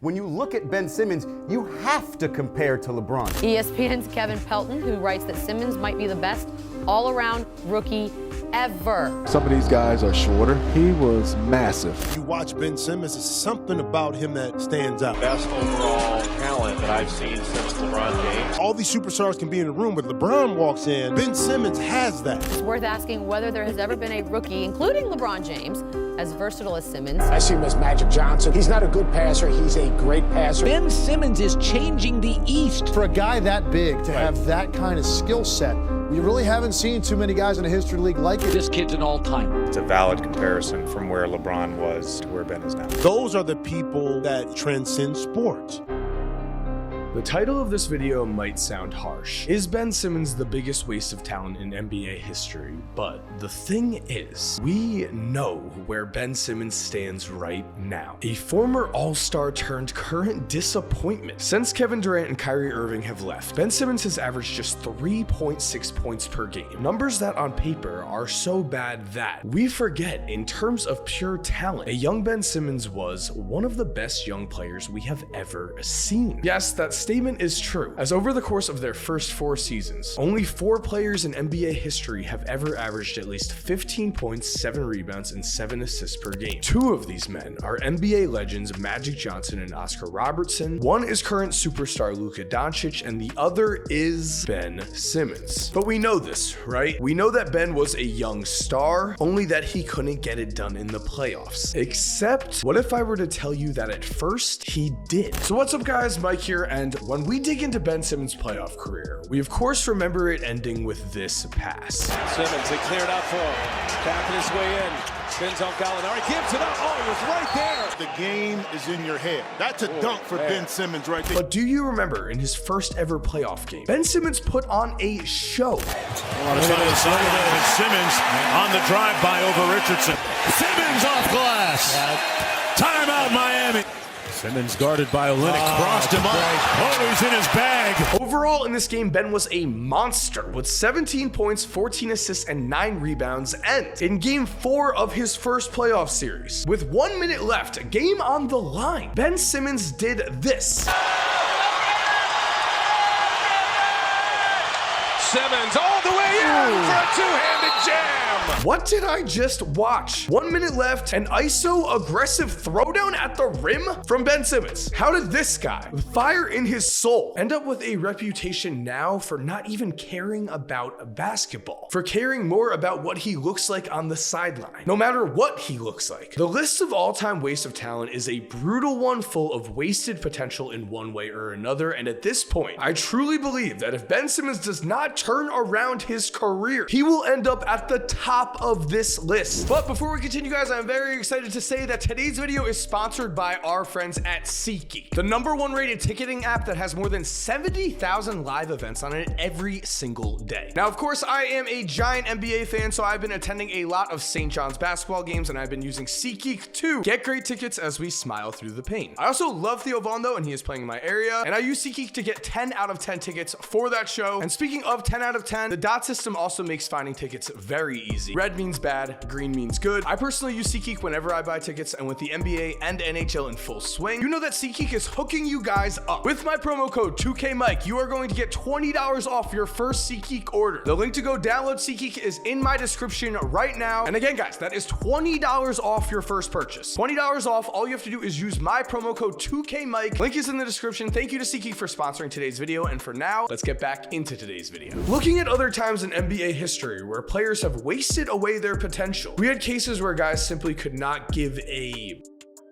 When you look at Ben Simmons, you have to compare to LeBron. ESPN's Kevin Pelton, who writes that Simmons might be the best all-around rookie ever. Some of these guys are shorter. He was massive. You watch Ben Simmons, there's something about him that stands out. Best overall talent that I've seen since LeBron James. All these superstars can be in the room, but LeBron walks in, Ben Simmons has that. It's worth asking whether there has ever been a rookie, including LeBron James, as versatile as Simmons. I see him as Magic Johnson. He's not a good passer, he's a great passer. Ben Simmons is changing the East. For a guy that big to have that kind of skill set, we really haven't seen too many guys in the history league like it. This kid's an all-timer. It's a valid comparison from where LeBron was to where Ben is now. Those are the people that transcend sports. The title of this video might sound harsh. Is Ben Simmons the biggest waste of talent in NBA history? But the thing is, we know where Ben Simmons stands right now. A former all-star turned current disappointment. Since Kevin Durant and Kyrie Irving have left, Ben Simmons has averaged just 3.6 points per game. Numbers that on paper are so bad that we forget in terms of pure talent, a young Ben Simmons was one of the best young players we have ever seen. Yes, that statement is true, as over the course of their first 4 seasons, only 4 players in NBA history have ever averaged at least 15 points, 7 rebounds, and 7 assists per game. 2 of these men are NBA legends Magic Johnson and Oscar Robertson. One is current superstar Luka Doncic, and the other is Ben Simmons. But we know this, right? We know that Ben was a young star, only that he couldn't get it done in the playoffs. Except, what if I were to tell you that at first he did? So what's up guys, Mike here, and when we dig into Ben Simmons' playoff career, we of course remember it ending with this pass. Simmons, they cleared out for him. Tapping his way in. Spins on Gallinari, gives it up. Oh, he was right there. The game is in your head. That's a dunk for Ben Simmons right there. But do you remember in his first ever playoff game, Ben Simmons put on a show. Simmons on the drive-by over Richardson. Simmons off glass. Timeout, Miami. Simmons guarded by Olynyk, crossed him up. Oh, he's in his bag. Overall, in this game, Ben was a monster with 17 points, 14 assists, and 9 rebounds. And in game 4 of his first playoff series, with 1 minute left, a game on the line, Ben Simmons did this. Simmons all the way in for a two-handed jam. What did I just watch? 1 minute left, an ISO aggressive throwdown at the rim from Ben Simmons. How did this guy, with fire in his soul, end up with a reputation now for not even caring about basketball, for caring more about what he looks like on the sideline, no matter what he looks like? The list of all-time waste of talent is a brutal one full of wasted potential in one way or another, and at this point, I truly believe that if Ben Simmons does not turn around his career, he will end up at the top of this list. But before we continue guys, I'm very excited to say that today's video is sponsored by our friends at SeatGeek, the #1 rated ticketing app that has more than 70,000 live events on it every single day. Now, of course, I am a giant NBA fan, so I've been attending a lot of St. John's basketball games, and I've been using SeatGeek to get great tickets as we smile through the pain. I also love Theo Vaughn though, and he is playing in my area, and I use SeatGeek to get 10 out of 10 tickets for that show. And speaking of 10 out of 10, the dot system also makes finding tickets very easy. Red means bad, green means good. I personally use SeatGeek whenever I buy tickets, and with the NBA and NHL in full swing, you know that SeatGeek is hooking you guys up. With my promo code 2KMike, you are going to get $20 off your first SeatGeek order. The link to go download SeatGeek is in my description right now. And again, guys, that is $20 off your first purchase. $20 off. All you have to do is use my promo code 2KMike. Link is in the description. Thank you to SeatGeek for sponsoring today's video. And for now, let's get back into today's video. Looking at other times in NBA history where players have wasted away their potential, we had cases where guys simply could not give a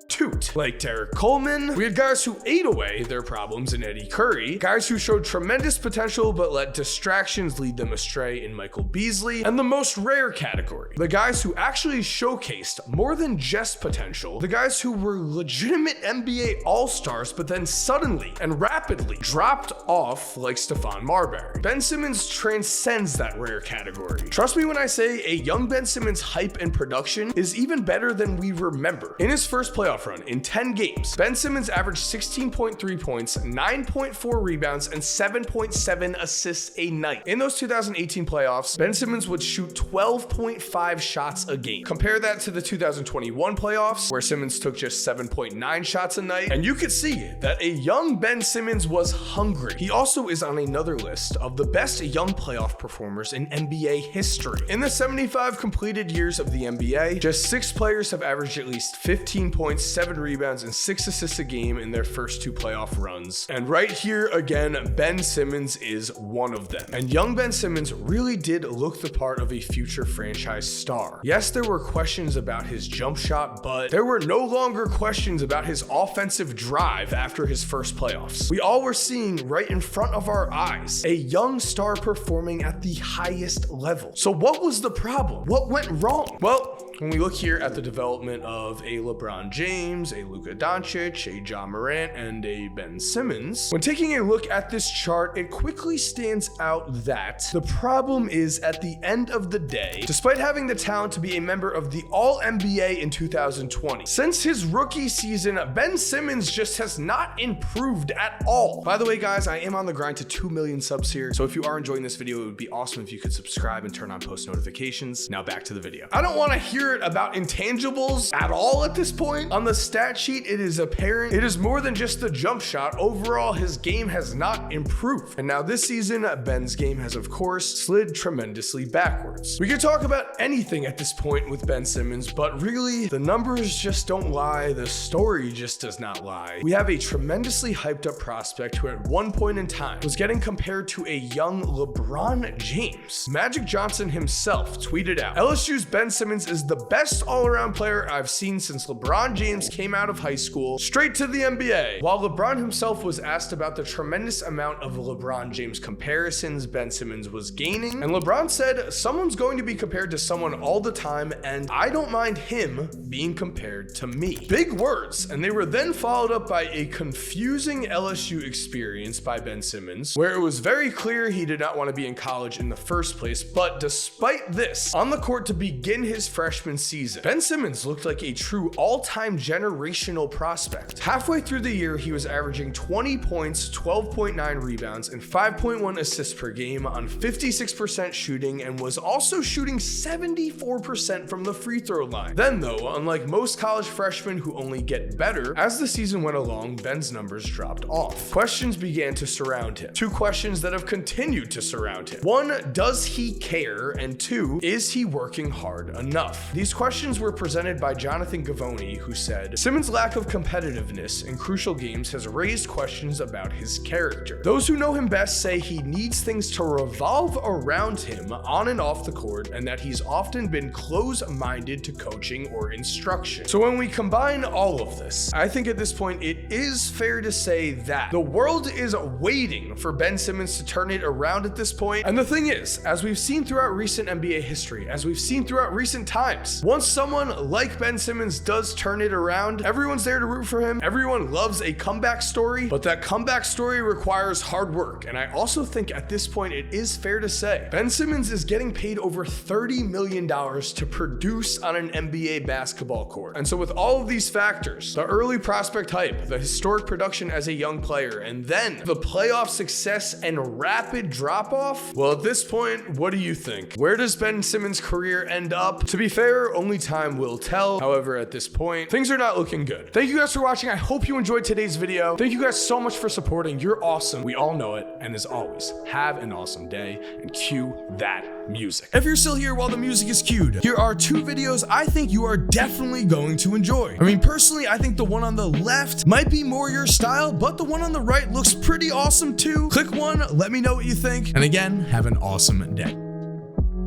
toot, like Derek Coleman. We had guys who ate away their problems in Eddie Curry, guys who showed tremendous potential but let distractions lead them astray in Michael Beasley, and the most rare category, the guys who actually showcased more than just potential, the guys who were legitimate NBA all-stars but then suddenly and rapidly dropped off like Stephon Marbury. Ben Simmons transcends that rare category. Trust me when I say a young Ben Simmons hype and production is even better than we remember. In his first playoff playoff run, in 10 games, Ben Simmons averaged 16.3 points, 9.4 rebounds, and 7.7 assists a night. In those 2018 playoffs, Ben Simmons would shoot 12.5 shots a game. Compare that to the 2021 playoffs, where Simmons took just 7.9 shots a night, and you could see that a young Ben Simmons was hungry. He also is on another list of the best young playoff performers in NBA history. In the 75 completed years of the NBA, just 6 players have averaged at least 15 points, 7 rebounds, and 6 assists a game in their first 2 playoff runs. And right here again, Ben Simmons is one of them. And young Ben Simmons really did look the part of a future franchise star. Yes, there were questions about his jump shot, but there were no longer questions about his offensive drive after his first playoffs. We all were seeing right in front of our eyes a young star performing at the highest level. So what was the problem? What went wrong? Well, when we look here at the development of a LeBron James, a Luka Doncic, a Ja Morant, and a Ben Simmons, when taking a look at this chart, it quickly stands out that the problem is, at the end of the day, despite having the talent to be a member of the All-NBA in 2020, since his rookie season, Ben Simmons just has not improved at all. By the way, guys, I am on the grind to 2 million subs here, so if you are enjoying this video, it would be awesome if you could subscribe and turn on post notifications. Now back to the video. I don't want to hear it about intangibles at all at this point. On the stat sheet, it is apparent it is more than just the jump shot. Overall, his game has not improved. And now this season, Ben's game has of course slid tremendously backwards. We could talk about anything at this point with Ben Simmons, but really, the numbers just don't lie. The story just does not lie. We have a tremendously hyped up prospect who at one point in time was getting compared to a young LeBron James. Magic Johnson himself tweeted out, "LSU's Ben Simmons is the best all-around player I've seen since LeBron James came out of high school, straight to the NBA." While LeBron himself was asked about the tremendous amount of LeBron James comparisons Ben Simmons was gaining, and LeBron said, "Someone's going to be compared to someone all the time, and I don't mind him being compared to me." Big words, and they were then followed up by a confusing LSU experience by Ben Simmons, where it was very clear he did not want to be in college in the first place. But despite this, on the court to begin his freshman season, Ben Simmons looked like a true all-time generational prospect. Halfway through the year, he was averaging 20 points, 12.9 rebounds, and 5.1 assists per game on 56% shooting, and was also shooting 74% from the free throw line. Then though, unlike most college freshmen who only get better, as the season went along, Ben's numbers dropped off. Questions began to surround him. 2 questions that have continued to surround him. 1, does he care? And 2, is he working hard enough? These questions were presented by Jonathan Gavoni, who said, "Simmons' lack of competitiveness in crucial games has raised questions about his character. Those who know him best say he needs things to revolve around him on and off the court, and that he's often been close-minded to coaching or instruction." So when we combine all of this, I think at this point it is fair to say that the world is waiting for Ben Simmons to turn it around at this point. And the thing is, as we've seen throughout recent NBA history, as we've seen throughout recent times, once someone like Ben Simmons does turn it around, everyone's there to root for him. Everyone loves a comeback story, but that comeback story requires hard work. And I also think at this point it is fair to say Ben Simmons is getting paid over $30 million to produce on an NBA basketball court. And so with all of these factors, the early prospect hype, the historic production as a young player, and then the playoff success and rapid drop off, well, at this point, what do you think? Where does Ben Simmons' career end up? To be fair, only time will tell. However, at this point, things are not looking good. Thank you guys for watching. I hope you enjoyed today's video. Thank you guys so much for supporting. You're awesome. We all know it. And as always, have an awesome day, and cue that music. If you're still here while the music is cued, here are 2 videos I think you are definitely going to enjoy. I mean, personally, I think the one on the left might be more your style, but the one on the right looks pretty awesome too. Click one, let me know what you think. And again, have an awesome day.